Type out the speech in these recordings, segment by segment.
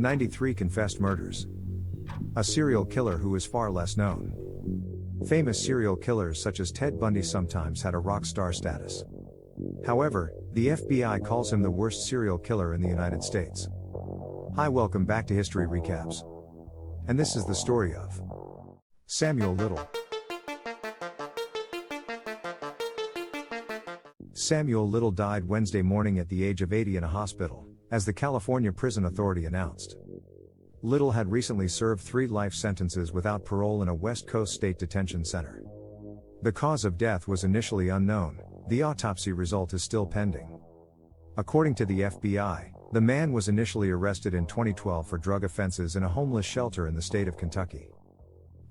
93 confessed murders. A serial killer who is far less known. Famous serial killers such as Ted Bundy sometimes had a rock star status. However, the FBI calls him the worst serial killer in the United States. Hi, welcome back to History Recaps. And this is the story of Samuel Little. Samuel Little died Wednesday morning at the age of 80 in a hospital, as the California Prison Authority announced. Little had recently served 3 life sentences without parole in a West Coast state detention center. The cause of death was initially unknown. The autopsy result is still pending. According to the FBI, the man was initially arrested in 2012 for drug offenses in a homeless shelter in the state of Kentucky.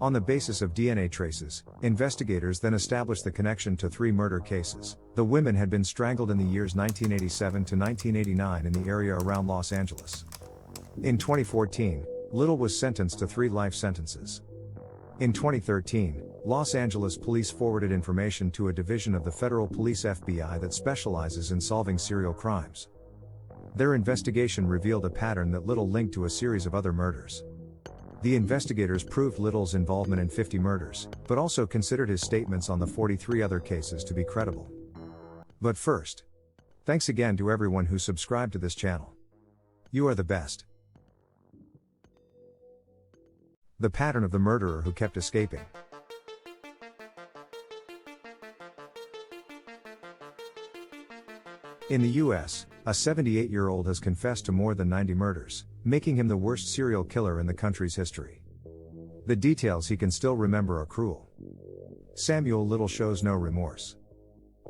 On the basis of DNA traces, investigators then established the connection to 3 murder cases. The women had been strangled in the years 1987 to 1989 in the area around Los Angeles. In 2014, Little was sentenced to 3 life sentences. In 2013, Los Angeles police forwarded information to a division of the Federal Police FBI that specializes in solving serial crimes. Their investigation revealed a pattern that Little linked to a series of other murders. The investigators proved Little's involvement in 50 murders, but also considered his statements on the 43 other cases to be credible. But first, thanks again to everyone who subscribed to this channel. You are the best. The pattern of the murderer who kept escaping. In the US, a 78-year-old has confessed to more than 90 murders, making him the worst serial killer in the country's history. The details he can still remember are cruel. Samuel Little shows no remorse.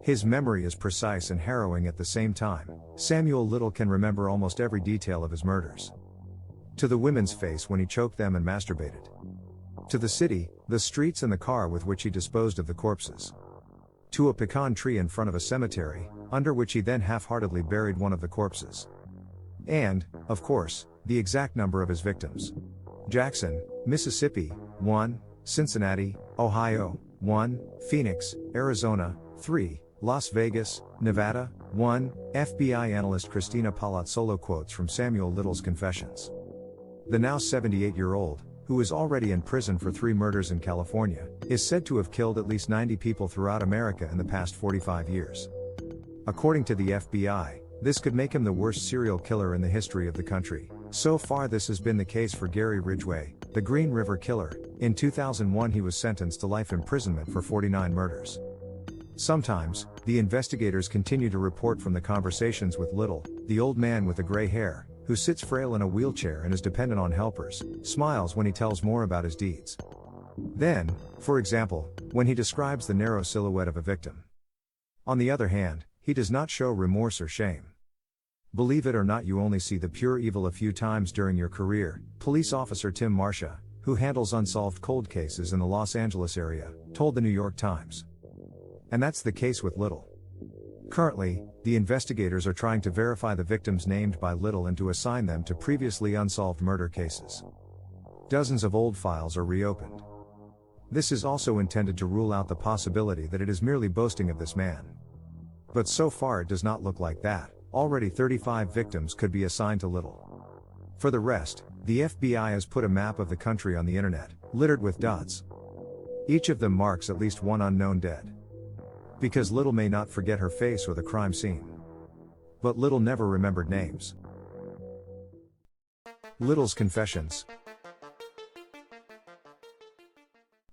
His memory is precise and harrowing at the same time. Samuel Little can remember almost every detail of his murders. To the women's face when he choked them and masturbated. To the city, the streets and the car with which he disposed of the corpses. To a pecan tree in front of a cemetery, under which he then half-heartedly buried one of the corpses. And, of course, the exact number of his victims. Jackson, Mississippi, 1, Cincinnati, Ohio, 1, Phoenix, Arizona, 3, Las Vegas, Nevada, 1, FBI analyst Christina Palazzolo quotes from Samuel Little's confessions. The now 78-year-old, who is already in prison for 3 murders in California, is said to have killed at least 90 people throughout America in the past 45 years. According to the FBI, this could make him the worst serial killer in the history of the country. So far this has been the case for Gary Ridgway, the Green River Killer. In 2001 he was sentenced to life imprisonment for 49 murders. Sometimes, the investigators continue to report from the conversations with Little, the old man with the gray hair, who sits frail in a wheelchair and is dependent on helpers, smiles when he tells more about his deeds. Then, for example, when he describes the narrow silhouette of a victim. On the other hand, he does not show remorse or shame. Believe it or not, you only see the pure evil a few times during your career, police officer Tim Marcia, who handles unsolved cold cases in the Los Angeles area, told the New York Times. And that's the case with Little. Currently, the investigators are trying to verify the victims named by Little and to assign them to previously unsolved murder cases. Dozens of old files are reopened. This is also intended to rule out the possibility that it is merely boasting of this man. But so far it does not look like that. Already 35 victims could be assigned to Little. For the rest, the FBI has put a map of the country on the internet, littered with dots. Each of them marks at least one unknown dead. Because Little may not forget her face or the crime scene. But Little never remembered names. Little's confessions,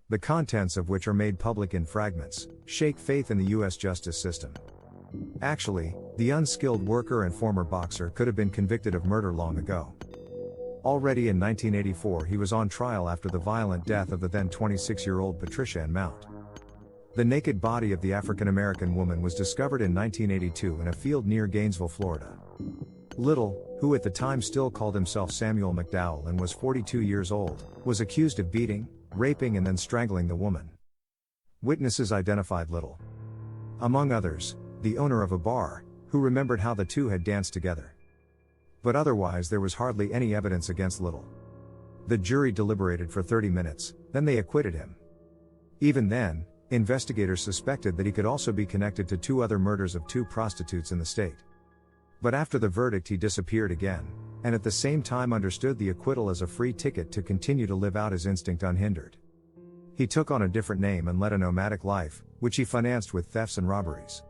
the contents of which are made public in fragments, shake faith in the US justice system. Actually, the unskilled worker and former boxer could have been convicted of murder long ago. Already in 1984 he was on trial after the violent death of the then 26-year-old Patricia Ann Mount. The naked body of the African-American woman was discovered in 1982 in a field near Gainesville, Florida. Little, who at the time still called himself Samuel McDowell and was 42 years old, was accused of beating, raping and then strangling the woman. Witnesses identified Little. Among others, the owner of a bar, who remembered how the two had danced together. But otherwise there was hardly any evidence against Little. The jury deliberated for 30 minutes, then they acquitted him. Even then, investigators suspected that he could also be connected to 2 other murders of 2 prostitutes in the state. But after the verdict he disappeared again, and at the same time understood the acquittal as a free ticket to continue to live out his instinct unhindered. He took on a different name and led a nomadic life, which he financed with thefts and robberies.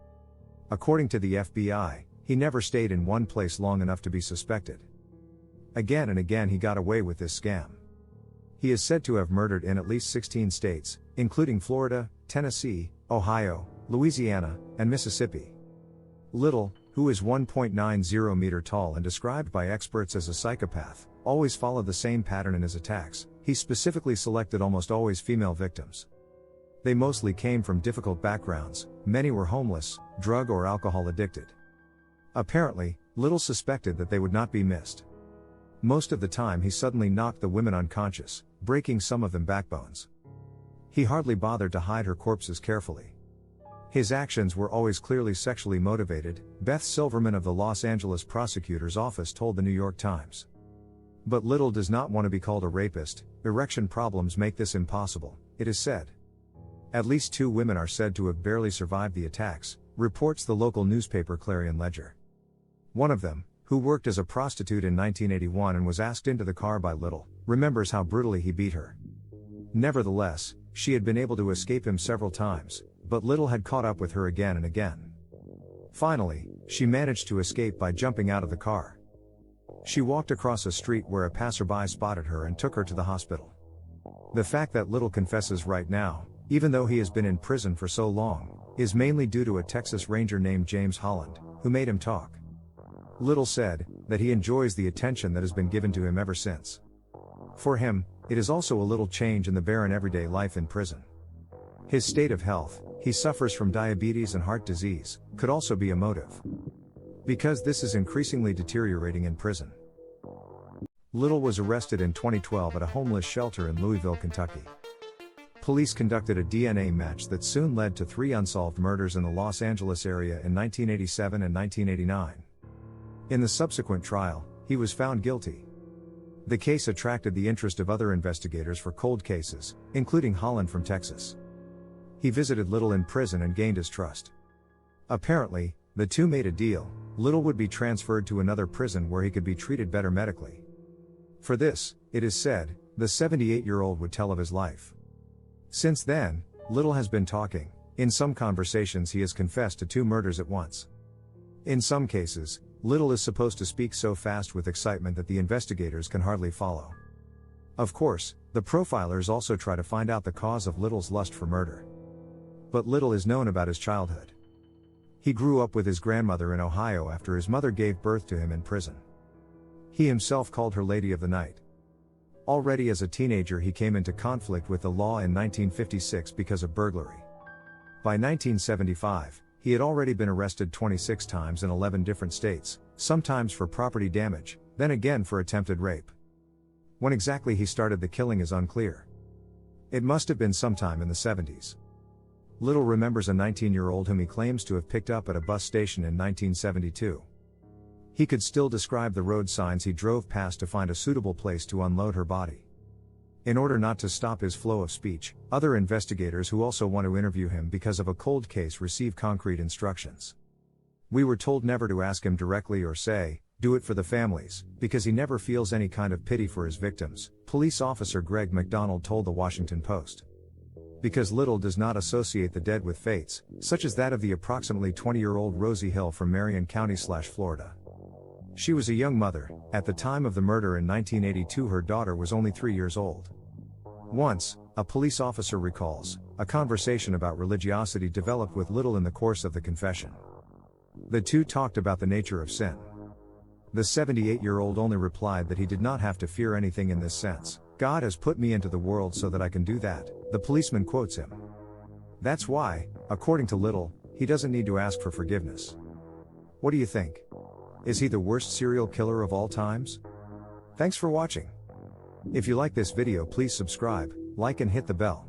According to the FBI, he never stayed in one place long enough to be suspected. Again and again he got away with this scam. He is said to have murdered in at least 16 states, including Florida, Tennessee, Ohio, Louisiana, and Mississippi. Little, who is 1.90 meter tall and described by experts as a psychopath, always followed the same pattern in his attacks. He specifically selected almost always female victims. They mostly came from difficult backgrounds, many were homeless, drug or alcohol addicted. Apparently, Little suspected that they would not be missed. Most of the time he suddenly knocked the women unconscious, breaking some of them backbones. He hardly bothered to hide her corpses carefully. His actions were always clearly sexually motivated, Beth Silverman of the Los Angeles prosecutor's office told the New York Times. But Little does not want to be called a rapist. Erection problems make this impossible, it is said. At least 2 women are said to have barely survived the attacks, reports the local newspaper Clarion Ledger. One of them, who worked as a prostitute in 1981 and was asked into the car by Little, remembers how brutally he beat her. Nevertheless, she had been able to escape him several times, but Little had caught up with her again and again. Finally, she managed to escape by jumping out of the car. She walked across a street where a passerby spotted her and took her to the hospital. The fact that Little confesses right now, even though he has been in prison for so long, is mainly due to a Texas Ranger named James Holland, who made him talk. Little said that he enjoys the attention that has been given to him ever since. For him, it is also a little change in the barren everyday life in prison. His state of health, he suffers from diabetes and heart disease, could also be a motive. Because this is increasingly deteriorating in prison. Little was arrested in 2012 at a homeless shelter in Louisville, Kentucky. Police conducted a DNA match that soon led to 3 unsolved murders in the Los Angeles area in 1987 and 1989. In the subsequent trial, he was found guilty. The case attracted the interest of other investigators for cold cases, including Holland from Texas. He visited Little in prison and gained his trust. Apparently, the two made a deal. Little would be transferred to another prison where he could be treated better medically. For this, it is said, the 78-year-old would tell of his life. Since then, Little has been talking. In some conversations he has confessed to 2 murders at once. In some cases, Little is supposed to speak so fast with excitement that the investigators can hardly follow. Of course, the profilers also try to find out the cause of Little's lust for murder. But little is known about his childhood. He grew up with his grandmother in Ohio after his mother gave birth to him in prison. He himself called her Lady of the Night. Already as a teenager he came into conflict with the law in 1956 because of burglary. By 1975, he had already been arrested 26 times in 11 different states, sometimes for property damage, then again for attempted rape. When exactly he started the killing is unclear. It must have been sometime in the 70s. Little remembers a 19-year-old whom he claims to have picked up at a bus station in 1972. He could still describe the road signs he drove past to find a suitable place to unload her body. In order not to stop his flow of speech, other investigators who also want to interview him because of a cold case receive concrete instructions. We were told never to ask him directly or say, "Do it for the families," because he never feels any kind of pity for his victims, police officer Greg McDonald told the Washington Post. Because Little does not associate the dead with fates, such as that of the approximately 20-year-old Rosie Hill from Marion County/Florida. She was a young mother. At the time of the murder in 1982 her daughter was only 3 years old. Once, a police officer recalls, a conversation about religiosity developed with Little in the course of the confession. The two talked about the nature of sin. The 78-year-old only replied that he did not have to fear anything in this sense. "God has put me into the world so that I can do that," the policeman quotes him. That's why, according to Little, he doesn't need to ask for forgiveness. What do you think? Is he the worst serial killer of all times? Thanks for watching. If you like this video, please subscribe, like and hit the bell.